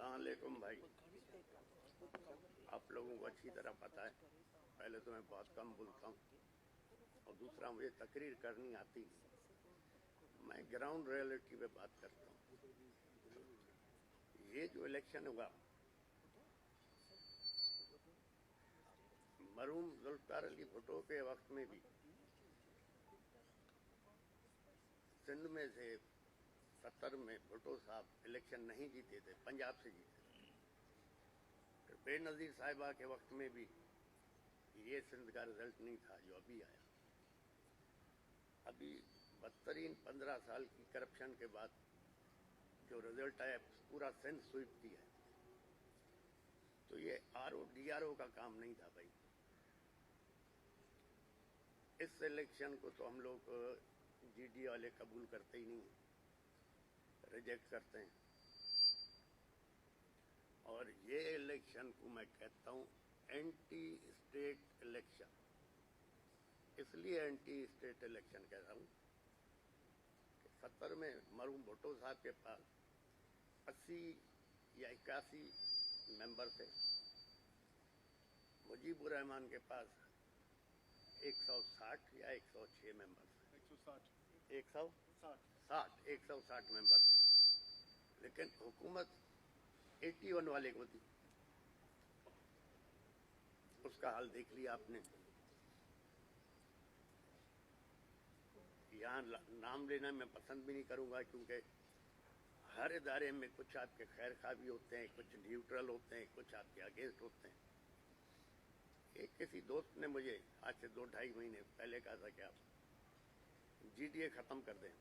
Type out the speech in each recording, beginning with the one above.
अस्सलामुअलैकुम भाई। आप लोगों को अच्छी तरह पता है, पहले तो मैं बहुत कम बोलता हूँ और दूसरा मुझे तकरीर करनी आती नहीं। मैं ग्राउंड रियलिटी पे बात करता हूँ। ये जो इलेक्शन हुआ, मरहूम जुल्फ़िकार अली भुट्टो के वक्त में भी सिंध में से 70 में भुट्टो साहब इलेक्शन नहीं जीते थे, पंजाब से जीते थे। फिर बेनज़ीर साहिबा के वक्त में भी ये सिंध का रिजल्ट नहीं था जो अभी आया। अभी बदतरीन 15 साल की करप्शन के बाद जो रिजल्ट आया, पूरा सिंध स्वीप किया है। तो ये आरओ डीआरओ का काम नहीं था भाई। इस इलेक्शन को तो हम लोग जीडी वाले कबूल करते ही नहीं, रिजेक्ट करते हैं। और ये इलेक्शन को मैं कहता हूँ एंटी स्टेट इलेक्शन। इसलिए एंटी स्टेट इलेक्शन कहता हूँ कि 70 में मरहूम भुट्टो साहब के पास 80 या 81 मेंबर थे। मुजीबुर रहमान के पास 160 या 106 मेंबर थे। 160 मेंबर थे। लेकिन हुकूमत 81 वाले को थी। उसका हाल देख लिया आपने। यहाँ नाम लेना मैं पसंद भी नहीं करूँगा, क्योंकि हर इदारे में कुछ आपके खैर खा भी होते हैं, कुछ न्यूट्रल होते हैं, कुछ आपके अगेंस्ट होते हैं। एक किसी दोस्त ने मुझे आज से 2-2.5 महीने पहले कहा था कि आप जीडीए ख़त्म कर दें।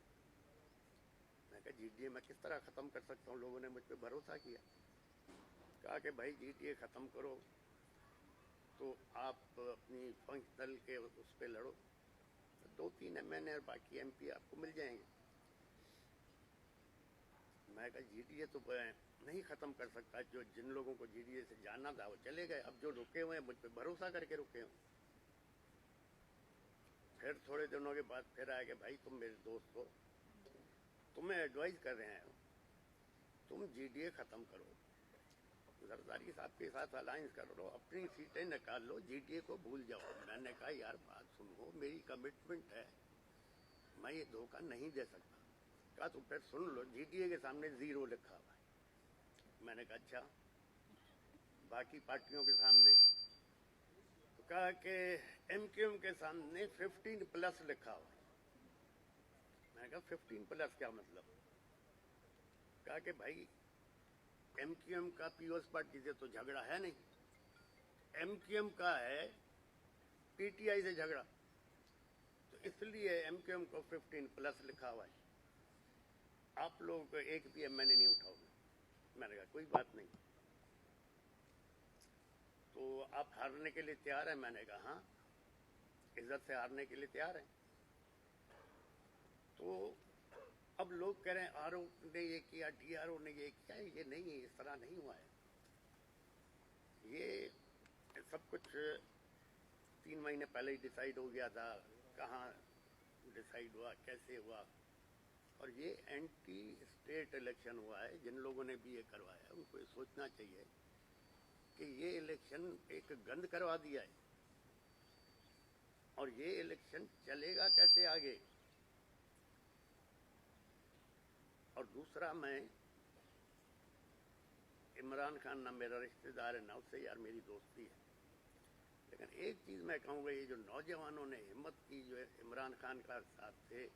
मैं कहा जीडीए मैं किस तरह ख़त्म कर सकता हूँ? लोगों ने मुझ पर भरोसा किया, कहा कि भाई जीडीए ख़त्म करो तो आप अपनी फंक्शनल के उस पर लड़ो, 2-3 एमएनए और बाकी एमपी आपको मिल जाएंगे। मैं कहा जीडीए तो नहीं ख़त्म कर सकता। जो जिन लोगों को जीडीए से जाना था वो चले गए। अब जो रुके हुए हैं मुझ पर भरोसा करके रुके हुए। फिर थोड़े दिनों के बाद फिर आया कि भाई तुम मेरे दोस्त हो, तुम्हें एडवाइस कर रहे हैं, तुम जीडीए ख़त्म करो, जरदारी साहब के साथ अलायंस कर लो, अपनी सीटें निकाल लो, जीडीए को भूल जाओ। मैंने कहा यार बात सुनो, मेरी कमिटमेंट है, मैं ये धोखा नहीं दे सकता। कहा तो फिर सुन लो, जीडीए के सामने 0 लिखा हुआ है। मैंने कहा अच्छा, बाकी पार्टियों के सामने? तो कहा कि एमक्यूएम के सामने 15+ लिखा हुआ है। मैंने कहा 15+ क्या मतलब? कहा कि भाई एमक्यूएम का पीओएस पार्टी से तो झगड़ा है नहीं, एमक्यूएम का है पीटीआई से झगड़ा, तो इसलिए एमक्यूएम को 15+ लिखा हुआ है। आप लोगों को एक भी मैंने नहीं उठाओगे। मैंने कहा कोई बात नहीं, तो आप हारने के लिए तैयार हैं? मैंने कहा हाँ, इज्जत से हारने के लिए तैयार हैं। तो अब लोग कह रहे हैं आरओ ने ये किया, डीआरओ ने ये किया। ये नहीं, इस तरह नहीं हुआ है। ये सब कुछ 3 महीने पहले ही डिसाइड हो गया था। कहाँ डिसाइड हुआ, कैसे हुआ? और ये एंटी स्टेट इलेक्शन हुआ है। जिन लोगों ने भी ये करवाया उनको ये सोचना चाहिए कि ये इलेक्शन एक गंद करवा दिया है, और ये इलेक्शन चलेगा कैसे आगे। और दूसरा, मैं इमरान खान ना मेरा रिश्तेदार है ना उससे यार मेरी दोस्ती है, लेकिन एक चीज़ मैं कहूँगा, ये जो नौजवानों ने हिम्मत की जो इमरान खान का साथ थे,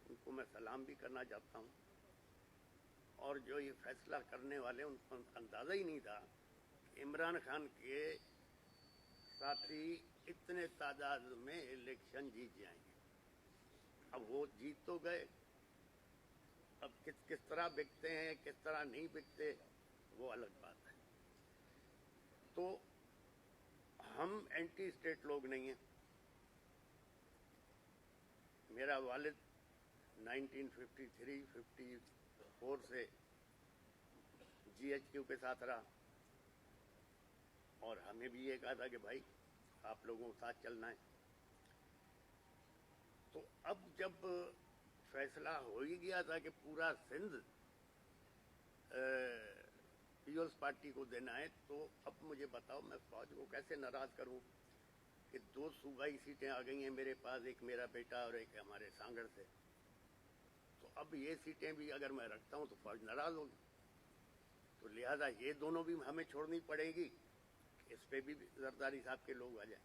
उनको मैं सलाम भी करना चाहता हूँ। और जो ये फैसला करने वाले, उनको अंदाज़ा ही नहीं था कि इमरान खान के साथी इतने तादाद में इलेक्शन जीत जाएंगे। अब वो जीत तो गए, अब किस तरह बिकते हैं, किस तरह नहीं बिकते, वो अलग बात है। तो हम एंटी स्टेट लोग नहीं हैं। मेरा वालिद 1953-54 से जीएचक्यू के साथ रहा, और हमें भी ये कहा था कि भाई आप लोगों के साथ चलना है। तो अब जब फैसला हो ही गया था कि पूरा सिंध पीपल्स पार्टी को देना है, तो अब मुझे बताओ मैं फौज को कैसे नाराज करूं कि 2 सूबाई सीटें आ गई हैं मेरे पास, एक मेरा बेटा और एक हमारे सांगड़ से। तो अब ये सीटें भी अगर मैं रखता हूं तो फौज नाराज होगी, तो लिहाजा ये दोनों भी हमें छोड़नी पड़ेगी, इस पे भी जरदारी साहब के लोग आ जाए,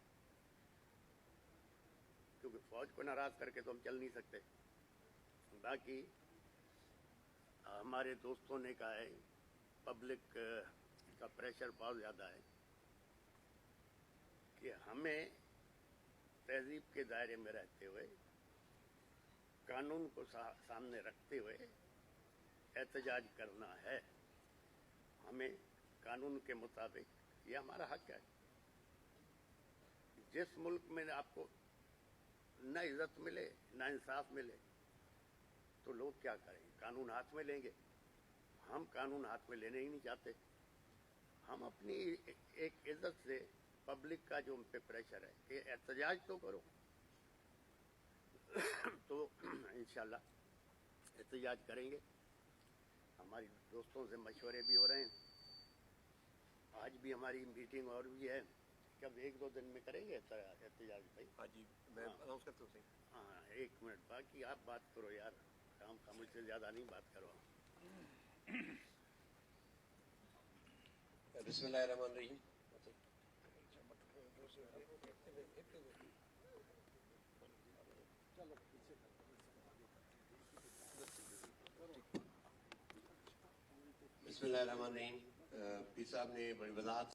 क्योंकि फौज को नाराज करके तो हम चल नहीं सकते। बाकी हमारे दोस्तों ने कहा है पब्लिक का प्रेशर बहुत ज़्यादा है कि हमें तहजीब के दायरे में रहते हुए, कानून को सामने रखते हुए एहतजाज करना है। हमें कानून के मुताबिक, ये हमारा हक है। जिस मुल्क में आपको न इज्जत मिले न इंसाफ मिले तो लोग क्या करेंगे, कानून हाथ में लेंगे। हम कानून हाथ में लेने ही नहीं चाहते। हम अपनी एक इज्जत से पब्लिक का जो उन पे प्रेशर है कि एहतजाज तो करो तो इंशाल्लाह एहतजाज करेंगे। हमारी दोस्तों से मशवरे भी हो रहे हैं, आज भी हमारी मीटिंग और भी है। कब 1-2 दिन में करेंगे एहतजाज भाई? हाँ जी, मैं अनाउंस करता हूँ। हाँ, 1 मिनट बाकी आप बात करो यार, काम का मुझसे ज़्यादा नहीं बात करो। बिस्मिल्लाहिर्रहमानिर्रहीम। बिस्मिल्लाहिर्रहमानिर्रहीम। पीर साहब ने बड़ी वजाहत